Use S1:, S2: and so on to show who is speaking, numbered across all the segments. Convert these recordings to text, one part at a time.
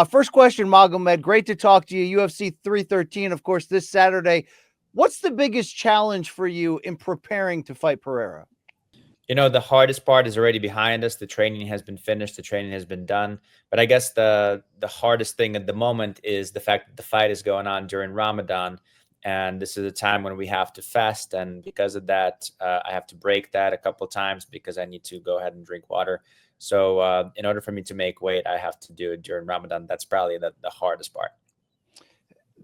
S1: First question, Magomed. Great to talk to you. UFC 313, of course, this Saturday. What's the biggest challenge for you in preparing to fight Pereira?
S2: The hardest part is already behind us. The training has been finished. The training has been done. But I guess the hardest thing at the moment is the fact that the fight is going on during Ramadan, and this is a time when we have to fast. And because of that, I have to break that a couple of times because I need to go ahead and drink water. So in order for me to make weight, I have to do it during Ramadan. That's probably the hardest part.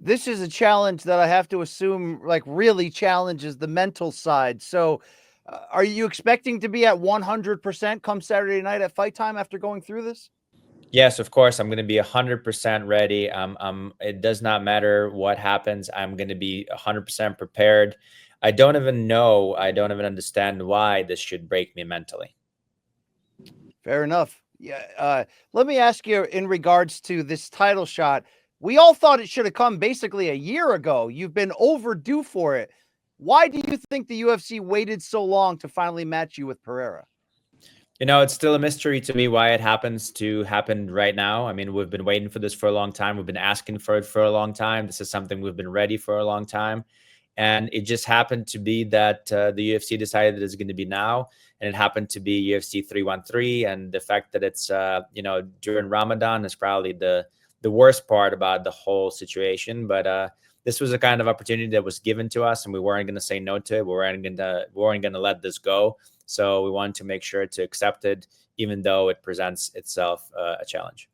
S1: This is a challenge that I have to assume, like, really challenges the mental side. So, are you expecting to be at 100% come Saturday night at fight time after going through this?
S2: Yes, of course. I'm going to be 100% ready. It does not matter what happens. I'm going to be 100% prepared. I don't even know. I don't even understand why this should break me mentally.
S1: Fair enough. Yeah. Let me ask you in regards to this title shot. We all thought it should have come basically a year ago. You've been overdue for it. Why do you think the UFC waited so long to finally match you with Pereira?
S2: It's still a mystery to me why it happens to happen right now. I mean, we've been waiting for this for a long time. We've been asking for it for a long time. This is something we've been ready for a long time. And it just happened to be that the UFC decided it's going to be now. And it happened to be UFC 313. And the fact that it's, during Ramadan is probably the worst part about the whole situation. But this was a kind of opportunity that was given to us, and we weren't going to say no to it. We weren't going to let this go. So we wanted to make sure to accept it, even though it presents itself a challenge.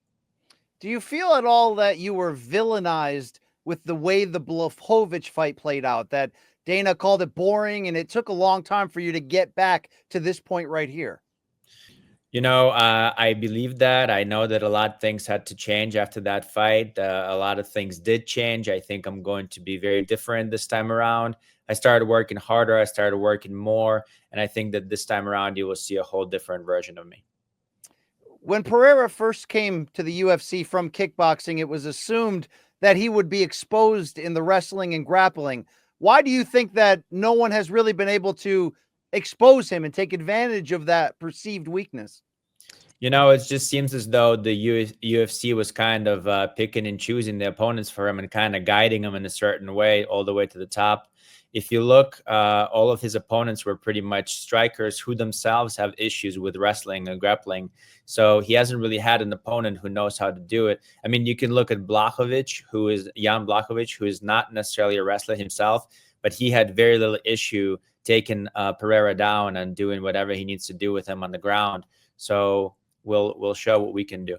S1: Do you feel at all that you were villainized with the way the Blachowicz fight played out? That Dana called it boring, and it took a long time for you to get back to this point right here.
S2: I believe that. I know that a lot of things had to change after that fight. A lot of things did change. I think I'm going to be very different this time around. I started working harder. I started working more. And I think that this time around, you will see a whole different version of me.
S1: When Pereira first came to the UFC from kickboxing, it was assumed that he would be exposed in the wrestling and grappling. Why do you think that no one has really been able to expose him and take advantage of that perceived weakness?
S2: It just seems as though the UFC was kind of picking and choosing the opponents for him and kind of guiding him in a certain way all the way to the top. If you look, all of his opponents were pretty much strikers who themselves have issues with wrestling and grappling. So he hasn't really had an opponent who knows how to do it. I mean, you can look at Jan Blachowicz, who is not necessarily a wrestler himself, but he had very little issue taking Pereira down and doing whatever he needs to do with him on the ground. So we'll show what we can do.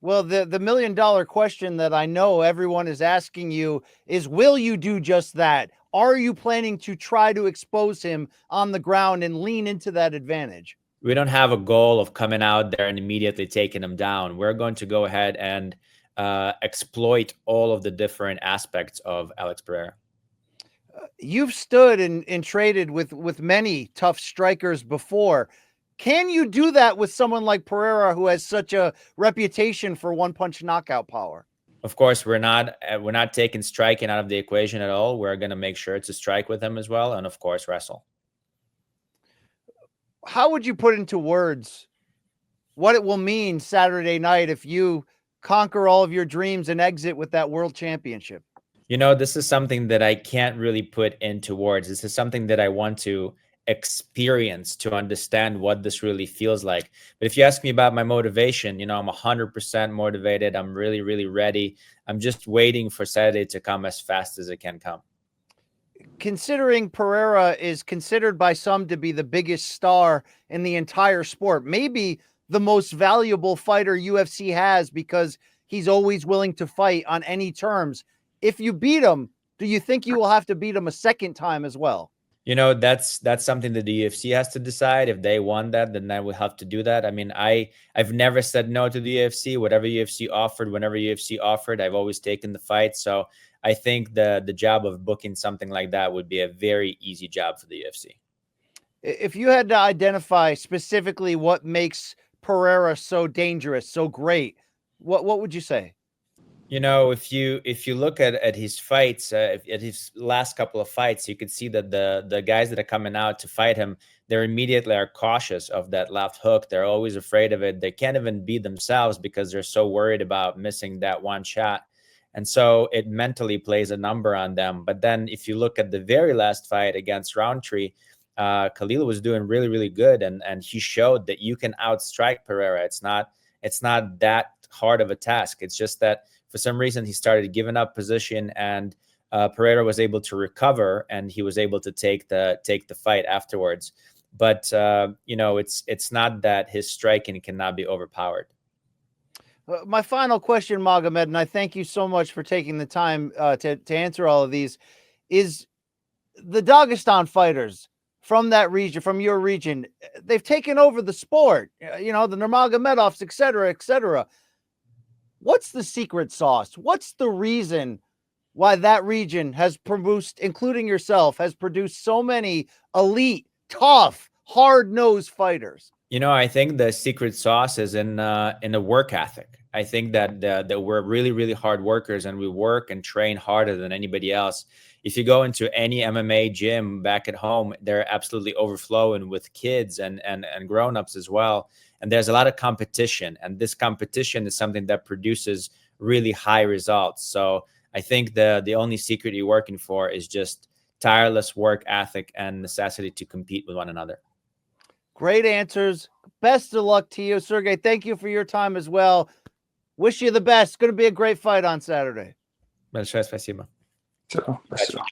S1: Well, the $1 million question that I know everyone is asking you is, will you do just that? Are you planning to try to expose him on the ground and lean into that advantage?
S2: We don't have a goal of coming out there and immediately taking him down. We're going to go ahead and exploit all of the different aspects of Alex Pereira.
S1: You've stood and traded with many tough strikers before. Can you do that with someone like Pereira, who has such a reputation for one-punch knockout power?
S2: Of course, we're not taking striking out of the equation at all. We're going to make sure to strike with him as well, and of course, wrestle.
S1: How would you put into words what it will mean Saturday night if you conquer all of your dreams and exit with that world championship?
S2: This is something that I can't really put into words. This is something that I want to experience to understand what this really feels like. But if you ask me about my motivation, I'm 100% motivated. I'm really, really ready. I'm just waiting for Saturday to come as fast as it can come.
S1: Considering Pereira is considered by some to be the biggest star in the entire sport, maybe the most valuable fighter UFC has, because he's always willing to fight on any terms. If you beat him, do you think you will have to beat him a second time as well?
S2: That's something that the UFC has to decide. If they want that, then I will have to do that. I mean, I've never said no to the UFC. Whatever UFC offered, whenever UFC offered, I've always taken the fight. So I think the job of booking something like that would be a very easy job for the UFC.
S1: If you had to identify specifically what makes Pereira so dangerous, so great, what would you say?
S2: You know, if you look at his fights, at his last couple of fights, you could see that the guys that are coming out to fight him, they're immediately are cautious of that left hook. They're always afraid of it. They can't even be themselves because they're so worried about missing that one shot. And so it mentally plays a number on them. But then if you look at the very last fight against Roundtree, Khalil was doing really, really good. And he showed that you can outstrike Pereira. It's not that hard of a task. It's just that for some reason he started giving up position, and Pereira was able to recover, and he was able to take the fight afterwards. But you know, it's not that his striking cannot be overpowered.
S1: My final question, Magomed, and I thank you so much for taking the time to answer all of these, is the Dagestan fighters from that region, from your region, they've taken over the sport, you know, the Nurmagomedovs, et cetera, et cetera. What's the secret sauce? What's the reason why that region has produced, including yourself, has produced so many elite, tough, hard-nosed fighters?
S2: You know, I think the secret sauce is in the work ethic. I think that we're really, really hard workers, and we work and train harder than anybody else. If you go into any MMA gym back at home, they're absolutely overflowing with kids and grown-ups as well. And there's a lot of competition, and this competition is something that produces really high results. So I think the only secret you're working for is just tireless work ethic and necessity to compete with one another.
S1: Great answers. Best of luck to you, Sergey. Thank you for your time as well. Wish you the best. It's going to be a great fight on Saturday.
S2: Большое спасибо.
S3: Все, спасибо.